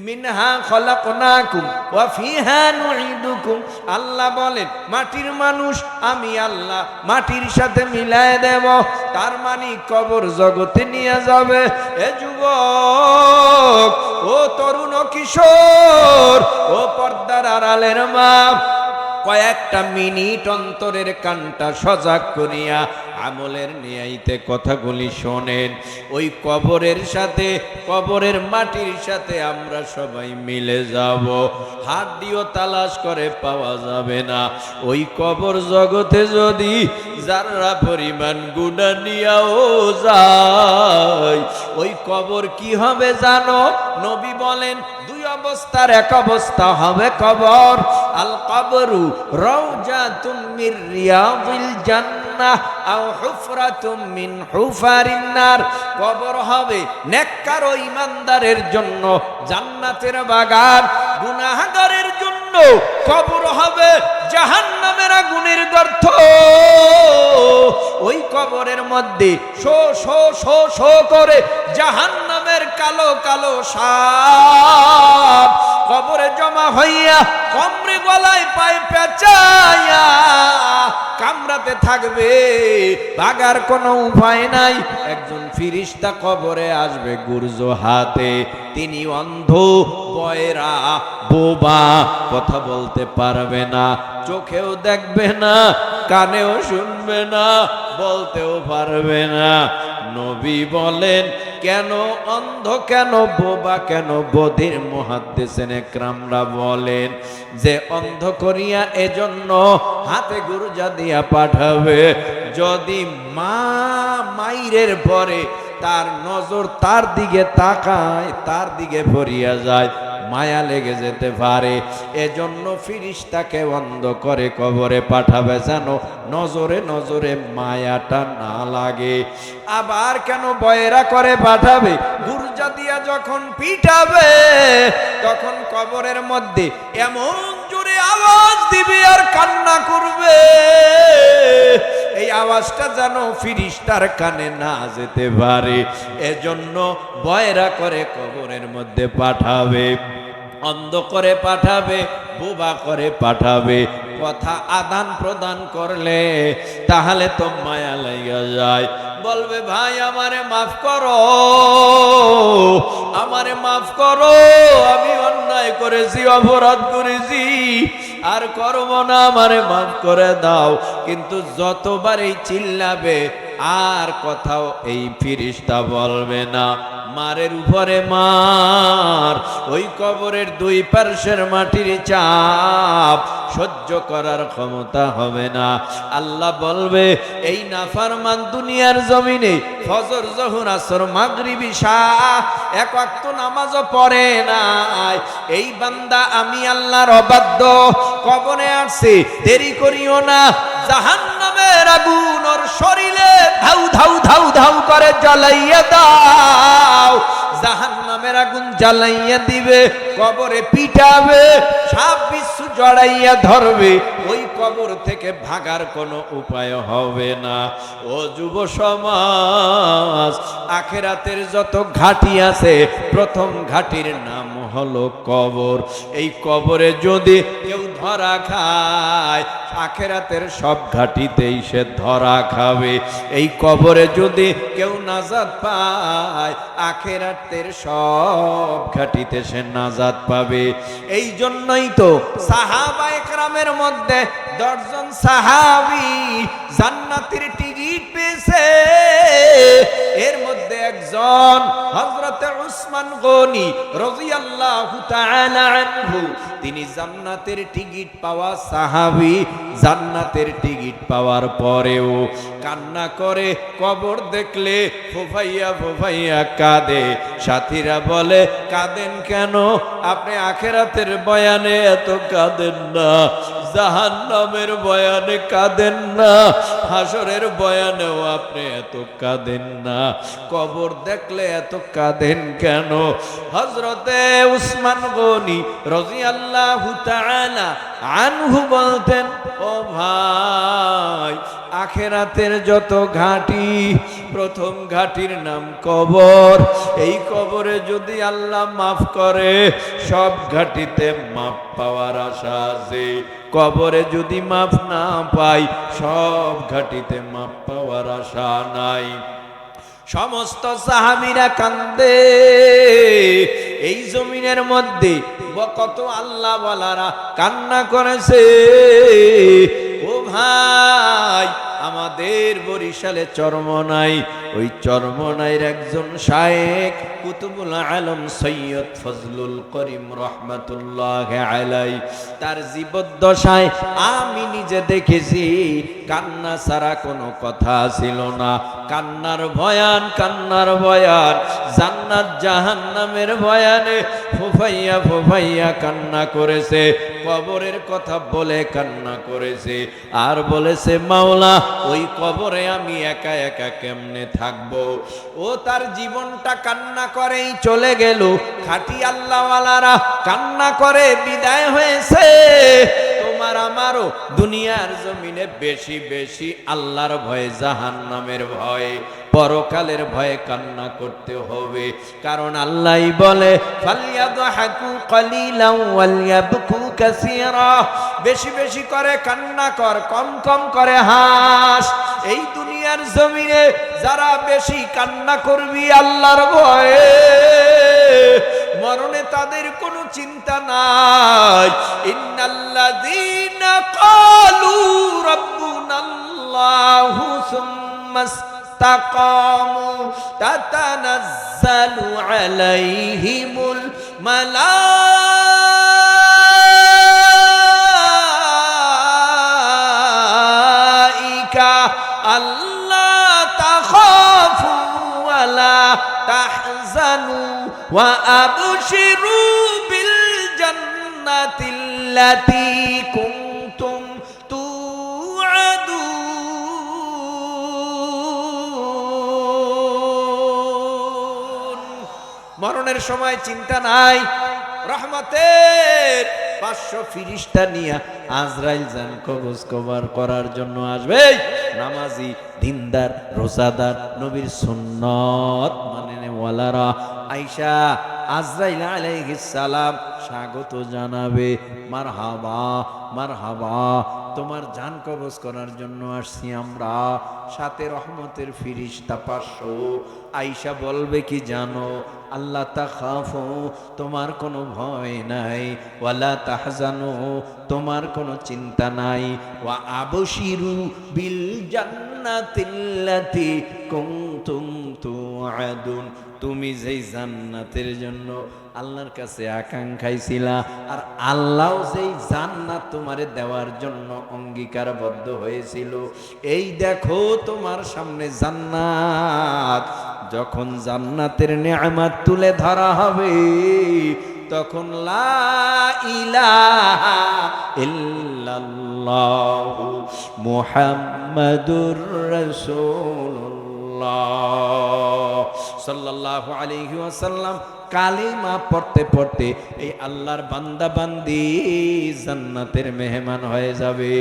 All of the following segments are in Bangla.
মিনহা খলাকনাকুম ওয়া ফিহা নুঈদুকুম। আল্লাহ বলেন মাটির মানুষ আমি আল্লাহ মাটির সাথে মিলায় দেব, তার মানে কবর জগতে নিয়ে যাবে। এ যুবক, ও তরুণ কিশোর, ও পর্দার আড়ালের মা, কয়েকটা মিনিট অন্তরের কানটা সজাগ করিয়া আমলের নিয়াইতে কথাগুলি শোনেন। ওই কবরের সাথে, কবরের মাটির সাথে আমরা সবাই মিলে যাব, হাত দিয়েও তালাশ করে পাওয়া যাবে না। ওই কবর জগতে যদি যারা পরিমাণ গুনাহ নিয়াও যায়, ওই কবর কি হবে জানো? নবী বলেন দুই অবস্থার এক অবস্থা হবে কবর। আল কবরু রাউজাতুম মির রিয়াদিল জান্নাহ আও হুফরাতুম মিন হুফারিন নার। কবর হবে নেককার ও ঈমানদারের জন্য জান্নাতের বাগান, গুনাহগারের জন্য কবর হবে জাহান্নামের আগুনের গর্ত। ওই কবরের মধ্যে শো শো শো শো করে জাহান্নামের কালো কালো সাপ কবরে জমা হইয়া কমরে গলায় পায়ে পেঁচাইয়া কামড়াতে থাকবে, ভাগার কোনো উপায় নাই। একজন ফিরিস্তা কবরে আসবে গুরজ হাতে, তিনি অন্ধ, বয়রা, বোবা, কথা বলতে পারবে না, চোখেও দেখবে না, কানেও শুনবে না, বলতেও পারবে না। নবী বলেন কেন অন্ধ, কেন বোবা, কেন বধির? মুহাদ্দিসিনে কেরামরা বলেন যে অন্ধ করিয়া এজন্য হাতে গুরজা দিয়া পাঠাবে, যদি মা মাইরের পরে তার নজর তার দিকে তাকায়, তার দিকে পড়িয়া যায়, মায়া লেগে যেতে পারে। এজন্য ফিরিস্তাকে অন্ধ করে কবরে পাঠাবে যেন নজরে নজরে মায়াটা না লাগে। আবার কেন বয়রা করে পাঠাবে? গুরজা দিয়া যখন পিটাবে তখন কবরের মধ্যে এমন জোরে আওয়াজ দিবে আর কান্না করবে, এই আওয়াজটা যেন ফিরিস্তার কানে না যেতে পারে। এজন্য বয়রা করে কবরের মধ্যে পাঠাবে, অন্ধ করে পাঠাবে, বোবা করে পাঠাবে। কথা আদান প্রদান করলে তাহলে তো মায়া লাগা যায়, বলবে ভাই আমারে মাফ করো, আমারে মাফ করো, আমি অন্যায় করেছি, অপরাধ করেছি, আর করব না, আমারে মাফ করে দাও। কিন্তু যতবারই চিল্লাবে আর কথাও এই ফিরিস্তা বলবে না। মারের উপরে মার, ওই কবরের দুই পার্শ্বের মাটির চাপ সহ্য করার ক্ষমতা হবে না। আল্লাহ বলবে এই নাফরমান দুনিয়ার জমিনে ফজর, জোহর, আসর, মাগরিব, ইশা এক ওয়াক্ত নামাজও পড়ে নাই, এই বান্দা আমি আল্লাহর অবাধ্য, কবরে আসছে, দেরি করিও না, জাহান্নামের আগুন ওর শরীরে ধাউ ধাউ ধাউ ধাউ করে জ্বালাইয়া দাও। জাহান্নামের আগুন জ্বালাইয়া দিবে, কবরে পিটাবে, সাপ বিচ্ছু জড়াইয়া ধরবে, ওই কবর থেকে ভাগার কোনো উপায় হবে না। ও যুব সমাজ, আখিরাতের যত ঘাটি আছে প্রথম ঘাটির নাম হলো কবর। এই কবরে যদি কেউ ধরা খায় আখিরাতের সব ঘাটিতেই সে ধরা খাবে। এই কবরে যদি কেউ নাজাত পায় আখিরাতের সব ঘাটিতে সে নাজাত পাবে। এই জন্যই তো সাহাবায়ে কেরামের মধ্যে 10 জন সাহাবী জান্নাতের টিকিট পেয়েছে, এর মধ্যে একজন হযরতে উসমান গনি রাদিয়াল্লাহু তাআলা আনহু, তিনি জান্নাতের টিকিট পাওয়া সাহাবী। জান্নাতের টিকিট পাওয়ার পরেও কান্না করে, কবর দেখলে ফোফাইয়া ফোফাইয়া কাঁদে। সাথীরা বলে কাঁদেন কেন? আপনি আখিরাতের বয়ানে এত কাঁদেন না, জাহান্নামের বয়ানে কাঁদেন না, হাসরের বয়ানেও আপনি এত কাঁদেন না, কবর দেখলে এত কাঁদেন কেন? হযরতে উসমান গনি রাদিয়াল্লাহু তাআলা আনহু বলতেন, ও ভাই আখেরাতের যত ঘাঁটি, প্রথম ঘাঁটির নাম কবর। এই কবরে যদি আল্লাহ মাফ করে, সব ঘাঁটিতে মাফ পাওয়ার আশা আছে। কবরে যদি মাফ না পাই, সব ঘাঁটিতে মাফ পাওয়ার আশা নাই। সমস্ত সাহাবীরা কান্দে। এই জমিনের মধ্যে কত আল্লাহ ওয়ালারা কান্না করেছে। ও ভাই, আমাদের বরিশালে চরমনাই, ওই চরমনাইয়ের একজন শায়েখ কুতুবুল আলম সৈয়দ ফজলুল করিম রহমাতুল্লাহ আলাই, তার জীবদ্দশায় আমি নিজে দেখেছি কান্না ছাড়া কোনো কথা ছিল না। কান্নার বয়ান, কান্নার বয়ান, জান্নাত জাহান্নামের বয়ানে ফুফাইয়া ফুফাইয়া কান্না করেছে। কবরের কথা বলে কান্না করেছে, আর বলেছে মাওলা ওই কবরে আমি একা একা কেমনে থাকবো। ও তার জীবনটা কান্না করেই চলে গেল। খাঁটি আল্লাহওয়ালারা কান্না করে বিদায় হয়েছে। তোমার আমারও দুনিয়ার জমিনে বেশি বেশি আল্লাহর ভয়ে, জাহান্নামের ভয়ে, পরকালের ভয়ে কান্না করতে হবে। কারণ আল্লাহই বলে ফালইয়াদহাকু কালিলান ওয়ালইয়াবকু কাসীরা, বেশি বেশি করে কান্না কর, কম কম করে হাস। এই দুনিয়ার জমিনে যারা বেশি কান্না করবি আল্লাহর ভয়ে, মরণে তাদের কোনো চিন্তা নাই। ইন্নাল্লাযীনা ক্বালু রাব্বুনাল্লাহু সুম্মা ইসতাকামু তাতানাজ্জালু আলাইহিমুল মালাইকা আল্লা তাখাফু ওয়া লা তাহজানু ওয়া আবশিরু বিল জান্নাতিল্লাতী কুনতুম তুআদুন। মরণের সময় চিন্তা নাই। রহমতের 500 ফিরিস্তা নিয়ে আজরাইল জান কবজ কভার করার জন্য আসবে। নামাজি, দিনদার, রোজাদার, নবীর সুন্নত মানে ওয়ালারা আয়েশা আজরাইল আলাইহিস সালাম স্বাগত জানাবে। মারহাবা মারহাবা, তোমার জান কবজ করার জন্য আসছি আমরা, সাথে রহমতের ফিরিস্তা 500। আয়েশা বলবে কি জানো? আল্লাহ তাখাফু, তোমার কোনো ভয় নাই, ওয়ালা তাহজানু, তোমার কোনো চিন্তা নাই, ওয়া আবশিরু বিল জান্নাতিল্লাতী কুনতুম তুআদুন, তুমি যেই জান্নাতের জন্য আল্লাহর কাছে আকাঙ্ক্ষায় ছিলা, আর আল্লাহ যেই জান্নাত তোমারে দেওয়ার জন্য অঙ্গীকারবদ্ধ হয়েছিল, এই দেখো তোমার সামনে জান্নাত। যখন জান্নাতের নেয়ামত তুলে ধরা হবে, তখন লা ইলাহা ইল্লাল্লাহু মুহাম্মাদুর রাসূলুল্লাহ সাল্লাল্লাহু আলাইহি ওয়াসাল্লাম কালিমা পড়তে পড়তে এই আল্লাহর বান্দা বান্দি জান্নাতের মেহমান হয়ে যাবে।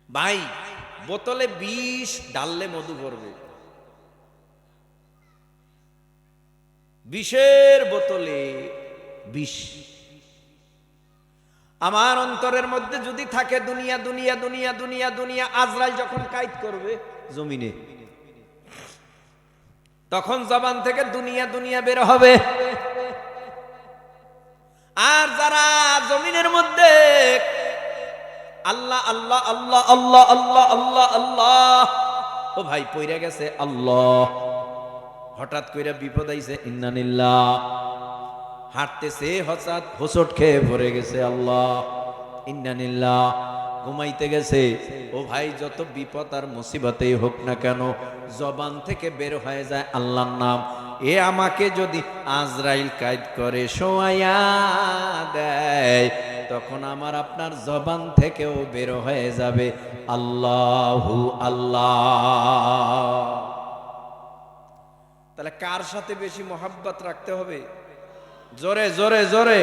ভাই, বোতলে বিষ ঢাললে মধু পড়বে। বিষের বোতলে বিষ। আমার অন্তরের মধ্যে যদি থাকে দুনিয়া দুনিয়া দুনিয়া দুনিয়া দুনিয়া, আজরাইল যখন কায়েদ করবে জমিনে, তখন জবান থেকে দুনিয়া দুনিয়া বের হবে। আর যারা জমিনের মধ্যে আল্লাহ আল্লাহ আল্লাহ আল্লাহ আল্লাহ আল্লাহ আল্লাহ, ও ভাই পইরা গেছে আল্লাহ, হঠাৎ কইরা বিপদ আইছে ইন্নালিল্লাহ, হাঁটতেছে হঠাৎ হোঁচট খেয়ে পড়ে গেছে আল্লাহ ইন্নালিল্লাহ, ঘুমাইতে গেছে, ও ভাই যত বিপদ আর মুসিবতেই হোক না কেন, জবান থেকে বের হয়ে যায় আল্লাহর নাম। এ আমাকে যদি আজরাইল কায়েদ করে শোয়াইয়া দেয়, তখন আমার আপনার জবান থেকেও বের হয়ে যাবে আল্লাহু আল্লাহ। তাহলে কার সাথে বেশি মোহাব্বত রাখতে হবে? জোরে জোরে জোরে।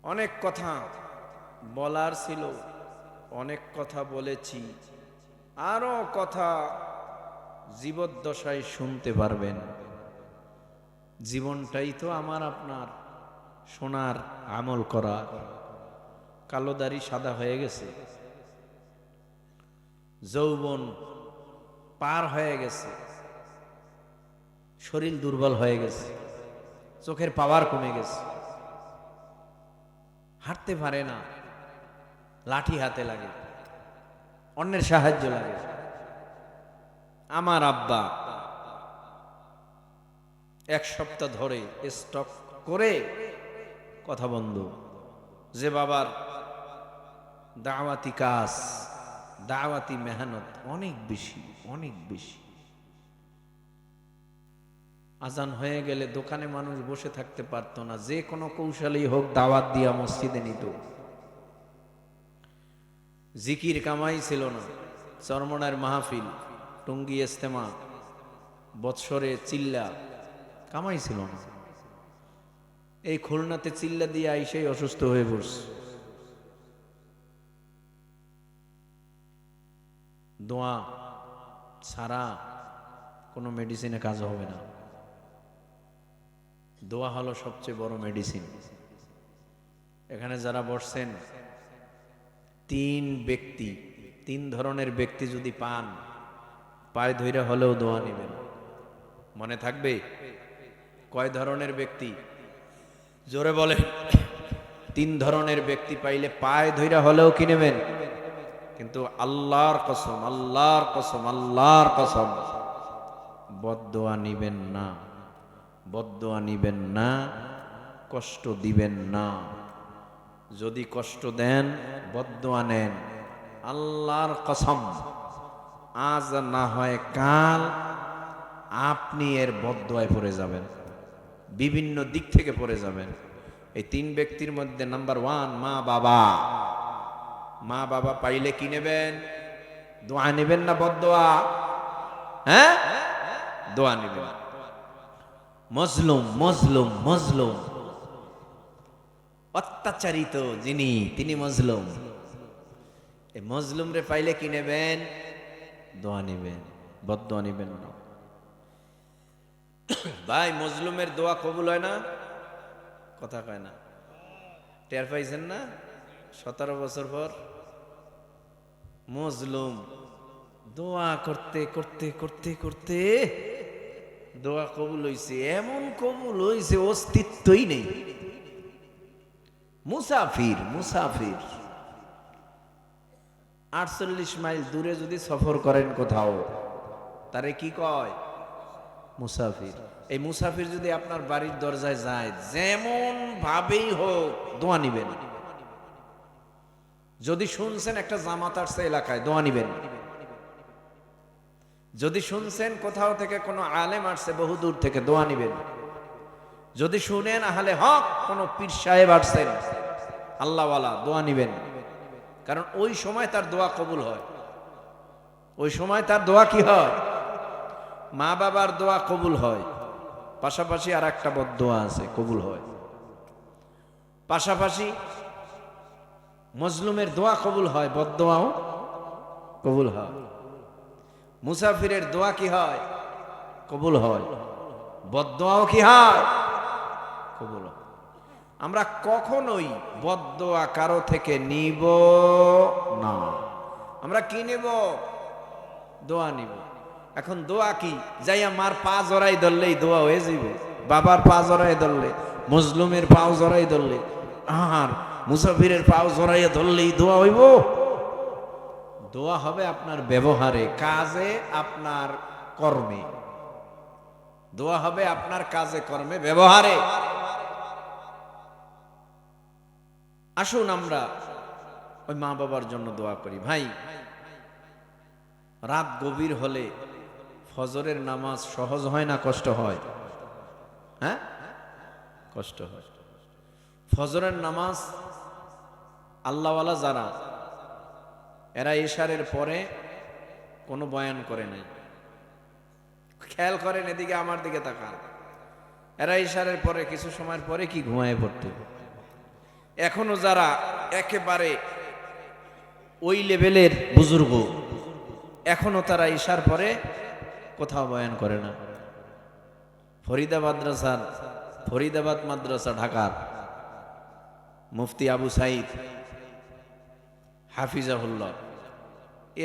অনেক কথা বলার ছিল, অনেক কথা বলেছি, আরো কথা জীবদ্দশায় শুনতে পারবেন। জীবনটাই তো আমার আপনার সোনার আমল করা। কালো দাড়ি সাদা হয়ে গেছে, যৌবন পার হয়ে গেছে, শরীর দুর্বল হয়ে গেছে, চোখের পাওয়ার কমে গেছে, হাঁটতে পারে না, লাঠি হাতে লাগে, অন্যের সাহায্য লাগে। আমার আব্বা এক সপ্তাহ ধরে স্টক করে কথা বন্ধ। যে বাবার দাওয়াতি কাজ, দাওয়াতি মেহনত অনেক বেশি, অনেক বেশি। আজান হয়ে গেলে দোকানে মানুষ বসে থাকতে পারতো না, যে কোনো কৌশলেই হোক দাওয়াত দিয়া মসজিদে নিত। জিকির কামাই ছিল না, চরমনার মাহফিল, টঙ্গী ইস্তেমা, বৎসরে চিল্লা, কামাই ছিল না। এই খুলনাতে চিল্লা দিয়ে আইসেই অসুস্থ হয়ে পড়ছে। দোয়া ছাড়া কোনো মেডিসিনে কাজ হবে না। দোয়া হলো সবচেয়ে বড় মেডিসিন। এখানে যারা বসছেন, তিন ধরনের ব্যক্তি যদি পান, পায়ে ধইরা হলেও দোয়া নেবেন। মনে থাকবে? কয় ধরনের ব্যক্তি? জোরে বলে। 3 ধরনের ব্যক্তি পাইলে পায়ে ধইরা হলেও কি নেবেন? কিন্তু আল্লাহর কসম, আল্লাহর কসম, আল্লাহর কসম, বদদোয়া নিবেন না, বদদোয়া নিবেন না, কষ্ট দিবেন না। যদি কষ্ট দেন, বদদোয়া নেন, আল্লাহর কসম আজ না হয় কাল আপনি এর বদদোয়ায় পড়ে যাবেন, বিভিন্ন দিক থেকে পড়ে যাবেন। এই 3 ব্যক্তির মধ্যে নাম্বার 1 মা বাবা। মা বাবা পাইলে কি নেবেন? দোয়া নেবেন না বদদোয়া? হ্যাঁ, দোয়া নেবেন। মজলুম, মজলুম, মজলুম, অত্যাচারিত যিনি, তিনি মজলুম। এই মজলুম রে পাইলে কি নেবেন? দোয়া নেবেন, বদদোয়া নেবেন না। ভাই, মজলুমের দোয়া কবুল হয় না? কথা কয় না। টের পাইছেন না? 17 বছর পর মজলুম দোয়া করতে করতে করতে করতে দোয়া কবুল হইছে, এমন কবুল হইছে অস্তিত্বই নেই। মুসাফির, মুসাফির 48 মাইল দূরে যদি সফর করেন কোথাও, তারে কি কয়? মুসাফির। এই মুসাফির যদি আপনার বাড়ির দরজায় যায়, যেমন ভাবেই হোক দোয়া নিবেন। যদি শুনছেন একটা জামাত আসছে এলাকায়, দোয়া নিবেন। যদি শুনছেন কোথাও থেকে কোনো আলেম আসছে বহু দূর থেকে, দোয়া নিবেন। যদি শুনেন আহলে হক কোনো পীর সাহেব আসছেন আল্লাহওয়ালা, দোয়া নিবেন। কারণ ওই সময় তার দোয়া কবুল হয়। ওই সময় তার দোয়া কি হয়? মা বাবার দোয়া কবুল হয়, পাশাপাশি আর একটা বদদোয়া আছে, কবুল হয়। পাশাপাশি মজলুমের দোয়া কবুল হয়, বদদোয়াও কবুল হয়। মুসাফিরের দোয়া কি হয়? কবুল হয়। বদদোয়াও কি হয়? কবুল হয়। আমরা কখনোই বদদোয়া কারো থেকে নিব না। আমরা কি নেব? দোয়া নিব। এখন দোয়া কি? যাইয়া মার পা জড়াই ধরলেই দোয়া হয়ে যাবে? বাবার পা জড়াই ধরলে, মজলুমের পাও জড়াই ধরলে, আর মুসাফিরের পাও জড়াইয়া ধরলেই দোয়া হইব? দোয়া হবে আপনার ব্যবহারে, কাজে, আপনার কর্মে। দোয়া হবে আপনার কাজে, কর্মে, ব্যবহারে। আসুন আমরা ওই মা বাবার জন্য দোয়া করি। ভাই, রাত গভীর হলে ফজরের নামাজ সহজ হয় না কষ্ট হয়? হ্যাঁ, কষ্ট হয়। ফজরের নামাজ আল্লাহওয়ালা যারা, এরা ইশারের পরে কোনো বয়ান করে নাই। খেয়াল করেন, এদিকে আমার দিকে তাকান। এরা ইশারের পরে কিছু সময়ের পরে কি ঘুমায় পড়তে। এখনো যারা একেবারে ওই লেভেলের বুজুর্গ, এখনো তারা ঈশার পরে কোথাও বয়ান করে না। ফরিদাবাদ মাদ্রাসা ঢাকার মুফতি আবু সাইদ হাফিজাহুল্লাহ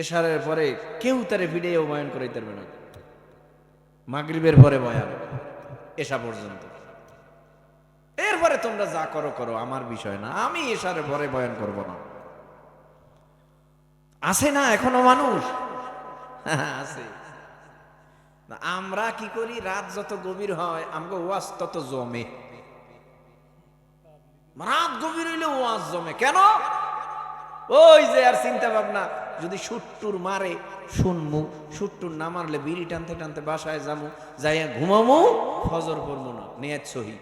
এশারের পরে কেউ তারে ভিডিও বয়ান করাইতে পারবে না। মাগরিবের পরে বয়ান এশা পর্যন্ত, এরপরে তোমরা যা করো করো, আমার বিষয় না, আমি এশারের পরে বয়ান করব না। আছে না এখনো মানুষ? আছে। আমরা কি করি, রাত যত গভীর হয় আমাকে ওয়াজ তত জমে। রাত গভীর হইলে ওয়াজ জমে কেন? ওই যে আর চিন্তা ভাবনা, যদি সুট্টুর মারে শুনমু, সুট্টুর না মারলে বিড়ি টানতে টানতে বাসায় যামু, যাইয়া ঘুমামু, ফজর পড়বো না, নিয়ত সহি।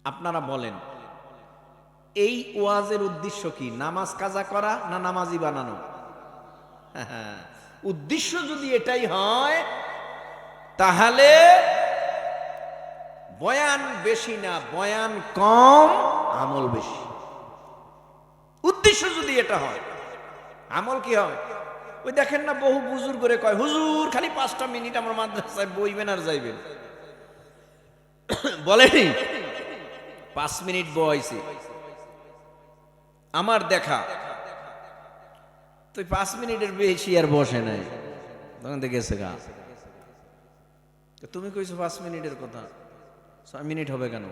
আপনারা বলেন এই ওয়াজের উদ্দেশ্য কি? নামাজ কাজা করা না নামাজি বানানো? উদ্দেশ্য যদি এটাই হয় তাহলে বয়ান বেশি না, বয়ান কম, আমল বেশি। উদ্দেশ্য যদি এটা হয়, আমল কি হয়? ওই দেখেন না, বহু বুজুর্গ করে কয়, হুজুর খালি 5টা মিনিট আমার মাদ্রাসায় বইবেন আর যাইবেন। বলেনি 5 মিনিট বইছে আমার দেখা, তো 5 মিনিটের বেশি আর বসে নাই, তখন তো গেছে গা। তুমি কইছো 5 মিনিটের কথা, 6 মিনিট হবে কেন?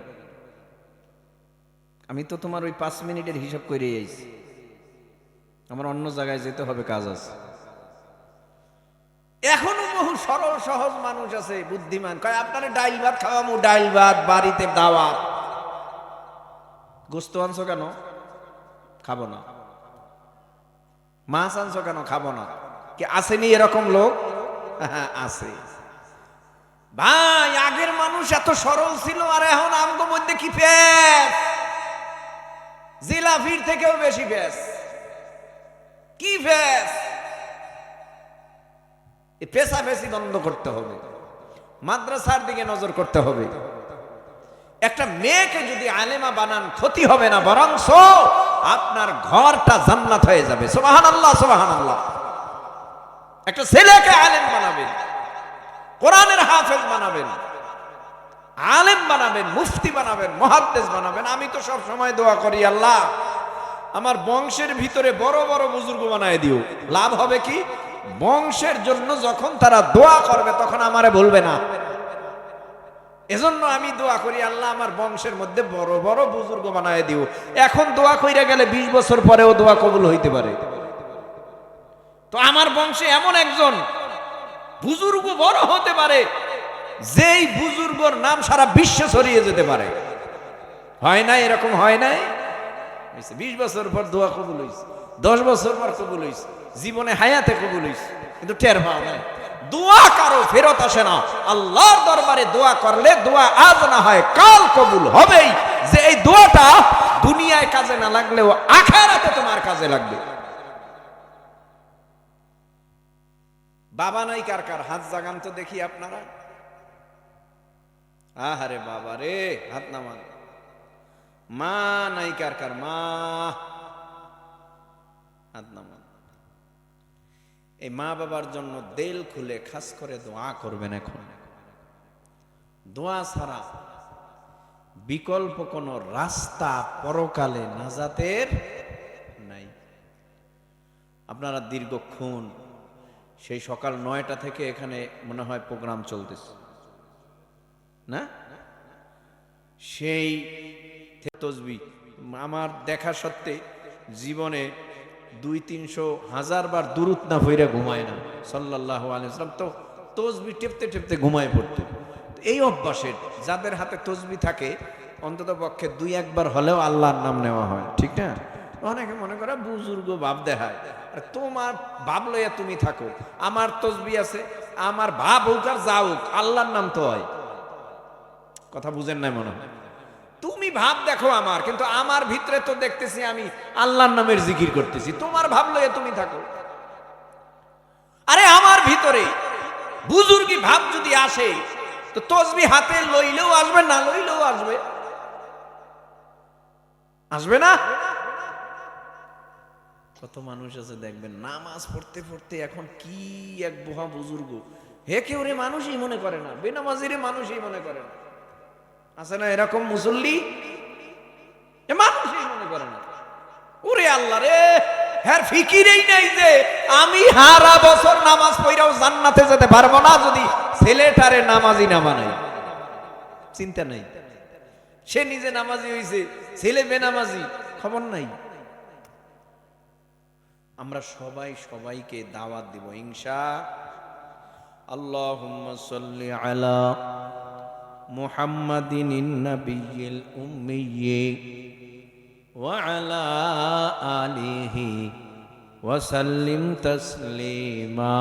আমি তো তোমার ওই 5 মিনিটের হিসাব করে আইছি, আমার অন্য জায়গায় যেতে হবে, কাজ আছে। এখনো বহু সরল সহজ মানুষ আছে, বুদ্ধিমান, কয় আপনারা ডাইল ভাত খাওয়ামু, ডাইল ভাত, বাড়িতে দাওয়াত। গোস্ত আনছো কেন? খাবো না। মাছ আনছো কেন? খাবো না। কি আসেনি এরকম লোক? আছে ভাই। আগের মানুষ এত সরল ছিল, আর এখন আমগো মধ্যে কি ফেস, জিলাপির থেকেও বেশি ফেস। কি ফেস? এই পেশাফেসি বন্ধ করতে হবে, মাদ্রাসার দিকে নজর করতে হবে। একটা মেয়েকে যদি আলেমা বানান ক্ষতি হবে না, বরঞ্চ আপনার ঘরটা জান্নাত হয়ে যাবে। সুবহানাল্লাহ, সুবহানাল্লাহ। একটা ছেলেকে আলেম বানাবেন, কোরআনের হাফেজ বানাবেন, আলেম বানাবেন, মুফতি বানাবেন, মুহাদ্দিস বানাবেন। আমি তো সব সময় দোয়া করি, আল্লাহ আমার বংশের ভিতরে বড় বড় বুজুর্গ বানায় দিও। লাভ হবে কি? বংশের জন্য যখন তারা দোয়া করবে তখন আমারে বলবে না। এজন্য আমি দোয়া করি, আল্লাহ আমার বংশের মধ্যে বড় বড় বুজুর্গ বানায় দিও। এখন দোয়া কইরা গেলে 20 বছর পরেও দোয়া কবুল হইতে পারে। তো আমার বংশে এমন একজন বুজুর্গ বড় হতে পারে, যেই বুজুর্গর নাম সারা বিশ্বে ছড়িয়ে যেতে পারে। হয় না? এরকম হয় নাই? 20 বছর পর দোয়া কবুল হইছে, 10 বছর পর কবুল হইছে, জীবনে হায়াতে কবুল হইছে, কিন্তু টের পাও নাই। দোয়া কারো ফেরত আসে না। আল্লাহর দরবারে দোয়া করলে দোয়া আজ না হয় কাল কবুল হবেই। যে এই দোয়াটা দুনিয়ায় কাজে না লাগলেও আখিরাতে তোমার কাজে লাগবে। বাবা নাই কার কার? হাত জাগান তো দেখি আপনারা। আহারে বাবা রে, হাত নামান। মা নাই কার কার? মা, হাত নামান। এই মা বাবার জন্য দিল খুলে খাস করে দোয়া করবেন। এখন দোয়া ছাড়া বিকল্প কোন রাস্তা পরকালে নাজাতের নাই। আপনারা দীর্ঘক্ষণ সেই সকাল 9টা থেকে এখানে মনে হয় প্রোগ্রাম চলতেছে না? সেই তসবিহ আমার দেখা সত্ত্বে জীবনে 200-300 বার দুরূদ না পড়ে ঘুমায় না সাল্লাল্লাহু আলাইহি ওয়াসাল্লাম। তো তসবিহ টেপতে টেপতে ঘুমায় পড়তো। এই অভ্যাসের যাদের হাতে তসবিহ থাকে, অন্তত পক্ষে 2-1 বার হলেও আল্লাহর নাম নেওয়া হয়, ঠিক না? অনেকে মনে করে বুজুর্গ ভাব দেখায়। আর তোমার ভাব লইয়া তুমি থাকো, আমার তসবিহ আছে, আমার ভাব হোক আর যা হোক, আল্লাহর নাম তো হয়। কথা বুঝেন নাই মনে হয়? তুমি ভাব দেখো আমার, কিন্তু আমার ভিতরে তো দেখতেছি আমি আল্লাহর নামের জিকির করতেছি। তোমার ভাব লইয়া তুমি থাকো। আরে আমার ভিতরে বুজুর্গি ভাব যদি আসে, তো তসবিহ হাতে লইলেও আসবে, না লইলেও আসবে। আসবে না? কত মানুষ আছে দেখবেন নামাজ পড়তে পড়তে এখন কি এক মহা বুজুর্গ, হে কেউ রে মানুষই মনে করে না, বেনামাজিরে মানুষই মনে করে না। আছে না এরকম মুসল্লি? মানুষই মনে করে না। ওরে আল্লাহ রে, হ্যাঁ ফিকিরেই নাই যে আমি হারা বছর নামাজ পড়াও জান্নাতে যেতে পারবো না যদি ছেলেটারে নামাজি না বানাই। চিন্তা নাই, সে নিজে নামাজি হইছে, ছেলে বেনামাজি, খবর নাই। আমরা সবাই সবাইকে দাওয়াত দিব ইনশাআল্লাহ। আল্লাহুম্মা সাল্লি আলা মুহাম্মাদিন নাবিয়্যিল উম্মিয়্যি ওয়া আলা আলিহি ওয়া সাল্লিম তাসলিমা।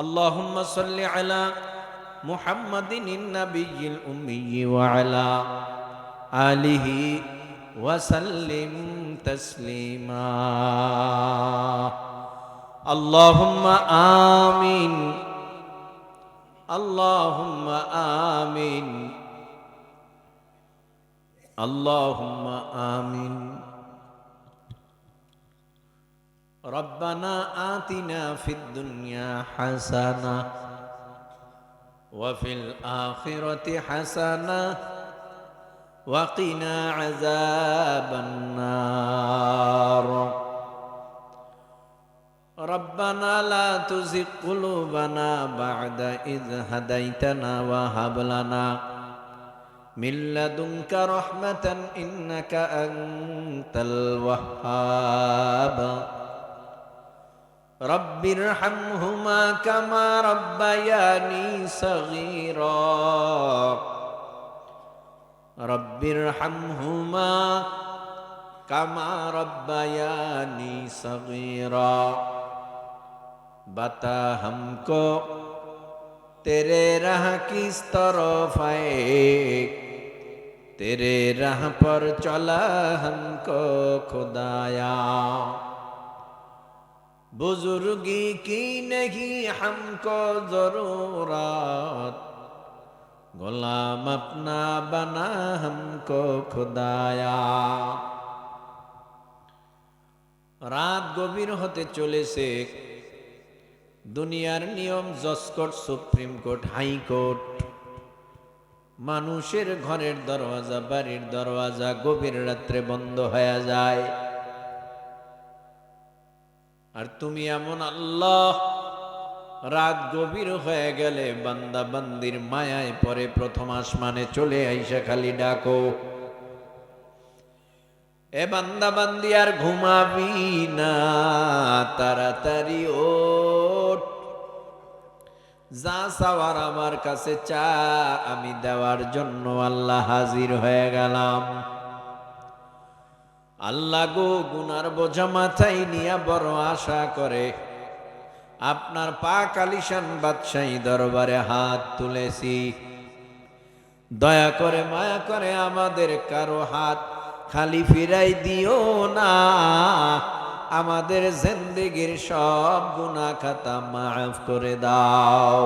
আল্লাহুম্মা সাল্লি আলা মুহাম্মাদিন নাবিয়্যিল উম্মিয়্যি ওয়া আলা আলিহি ওয়া সাল্লিম তাসলিমা। আল্লাহুম্মা আমিন, আল্লাহুম্মা আমিন, আল্লাহুম্মা আমিন। রব্বানা আতিনা ফিদ দুনিয়া হাসানা ওয়া ফিল আখিরাতি হাসানা ওয়া কিনা আযাবান নার। রব্বানা লা তুযিগ কুলুবানা বা'দা ইয হাদাইতানা ওয়া হাব লানা মিন লাদুনকা রাহমাতান ইন্নাকা আনতাল ওয়াহ্হাব। রব্বিরহামহুমা কামা রাব্বায়ানি সগীরা। রব্বিরহামহুমা কামা রব্বায়ানি সগীরা। बता हमको तेरे राह किस तरफ आए, तेरे राह पर चला हमको खुदाया। बुजुर्गी की नहीं हमको जरूरत, गुलाम अपना बना हमको खुदाया। রাত গভীর হতে চলেছে। দুনিয়ার নিয়ম জজকোর্ট, সুপ্রিম কোর্ট, হাইকোর্ট, মানুষের ঘরের দরওয়াজা, বাড়ির দরওয়াজা গভীর রাত্রে বন্ধ হয়ে যায়। আর তুমি এমন আল্লাহ, রাত গভীর হয়ে গেলে বান্দা বান্দির মায়ায় পরে প্রথম আসমানে চলে আইসা খালি ডাকো, এ বান্দা বান্দি আর ঘুমাবি না, তাড়াতাড়ি ওঠ, যা চাওয়ার আমার কাছে চা, আমি দেওয়ার জন্য আল্লাহ হাজির হয়ে গেলাম। আল্লাহ গো, গুনার বোঝা মাথায় নিয়া বড় আশা করে আপনার পাক আলিশান বাদশাহী দরবারে হাত তুলেছি। দয়া করে মায়া করে আমাদের কারো হাত খালি ফিরাই দিও না, আমাদের জিন্দেগীর সব গুনাহ খাতা মাফ করে দাও।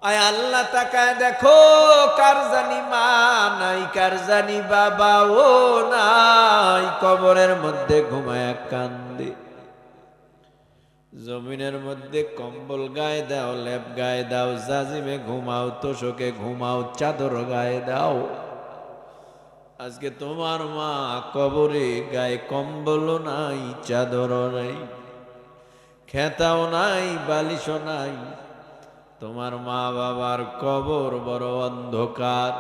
আয় আল্লাহ, তাকায় দেখো, কার জানি মা নাই, কার জানি বাবাও নাই, কবরের মধ্যে ঘুমায় কান্দে। জমিনের মধ্যে কম্বল গায়ে দাও, লেপ গায়ে দাও, জাজিমে ঘুমাও, তোষকে ঘুমাও, চাদর গায়ে দাও। আজকে তোমার মা কবরে, গায়ে কম্বলও নাই, চাদরও নাই, খেতাও নাই, বালিশও নাই। তোমার মা বাবার কবর বড় অন্ধকার।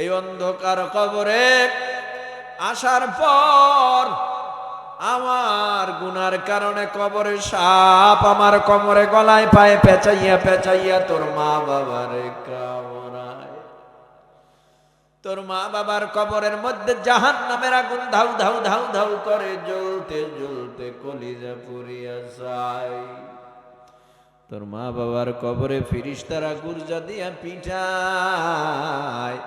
এই অন্ধকার কবরে আসার পর আমার গুনার কারণে কবরে সাপ আমার কোমরে গলায় পায়ে পেঁচাইয়া পেঁচাইয়া তোর মা বাবারে কামড়ায়। তোর মা বাবার কবরের মধ্যে জাহান্নামের আগুন ধাউ ধাউ ধাউ ধাউ করে জ্বলতে জ্বলতে কলিজা পুড়িয়া যায়। তোর মা বাবার কবরে ফিরিস্তারা গুরজা দিয়া পিঠায়।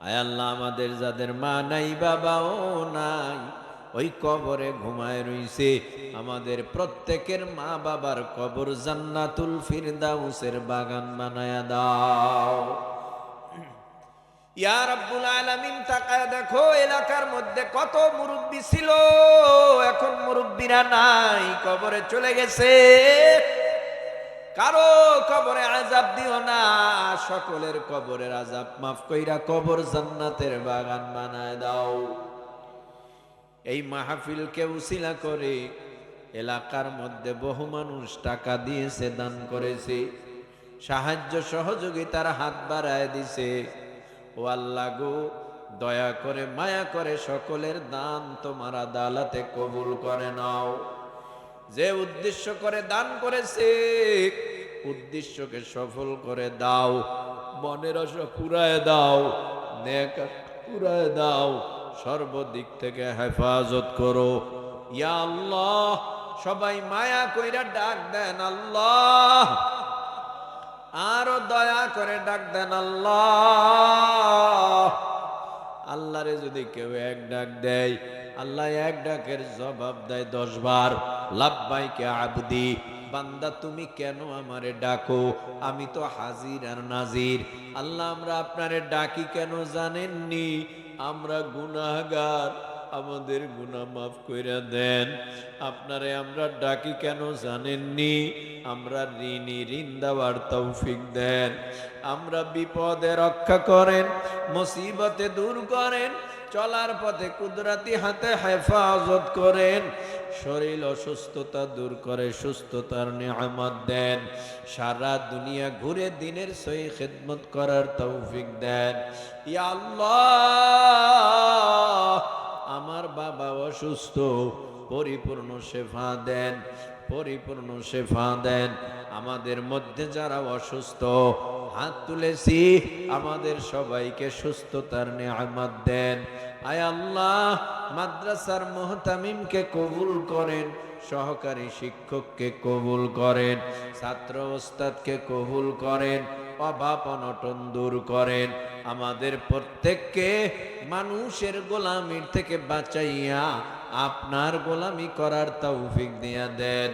আয় আল্লাহ, আমাদের যাদের মা নাই বাবাও নাই, ওই কবরে ঘুমায় রইছে, আমাদের প্রত্যেকের মা বাবার কবর জান্নাতুল ফিরদাউসের বাগান বানায়া দাও। ইয়া রাব্বুল আলামিন, তাকায় দেখো এলাকার মধ্যে কত মুরব্বি ছিল, এখন মুরব্বিরা নাই, কবরে চলে গেছে। কারো কবরে আযাব দিও না, সকলের কবরের আযাব মাফ কইরা কবর জান্নাতের বাগান বানায় দাও। এই মাহফিলকে উসিলা করে এলাকার মধ্যে বহু মানুষ টাকা দিয়েছে, দান করেছে, সাহায্য সহযোগিতার হাত বাড়ায় দিছে। ও আল্লাহ গো, দয়া করে মায়া করে সকলের দান তোমার আদালতে কবুল করে নাও। যে উদ্দেশ্য করে দান করেছে উদ্দেশ্যকে সফল করে দাও, মনের আশা পুরায় দাও, নেক পুরায় দাও, সর্বদিক থেকে হেফাজত করো ইয়া আল্লাহ। সবাই মায়া কইরা ডাক দেন আল্লাহ, আরো দয়া করে ডাক দেন আল্লাহ। আল্লাহরে যদি কেউ এক ডাক দেয়, আল্লাহ এক ডাকের জবাব দেয় 10 বার, লাব্বাইকা আবদি, বান্দা তুমি কেন আমারে ডাকো, আমি তো হাজির আর নাজির। আল্লাহ আমরা আপনারে ডাকি কেন জানেননি? আমরা গুনাহগার, আমাদের গুনাহ মাফ কইরা দেন। আপনারে আমরা ডাকি কেন জানেননি? আমরা ঋণী, ঋণ দেওয়ার তৌফিক দেন। আমরা বিপদে রক্ষা করেন, মুসিবতে দূর করেন, চলার পথে কুদরতি হাতে হেফাজত করেন, শরীর অসুস্থতা দূর করে সুস্থতার নিয়ামত দেন, সারা দুনিয়া ঘুরে দিনের সহি খিদমত করার তৌফিক দেন ইয়া আল্লাহ। আমার বাবা অসুস্থ, পরিপূর্ণ শেফা দেন, পরিপূর্ণ শেফা দেন। আমাদের মধ্যে যারা অসুস্থ হাত তুলেছি, আমাদের সবাইকে সুস্থতার নিয়ামত দেন। আয় আল্লাহ, মাদ্রাসার মুহতামিমকে কবুল করেন, সহকারী শিক্ষককে কবুল করেন, ছাত্র ওস্তাদকে কবুল করেন, অভাব অনটন দূর করেন। আমাদের প্রত্যেককে মানুষের গোলামির থেকে বাঁচাইয়া আপনার গোলামি করার তৌফিক দিয়া দেন।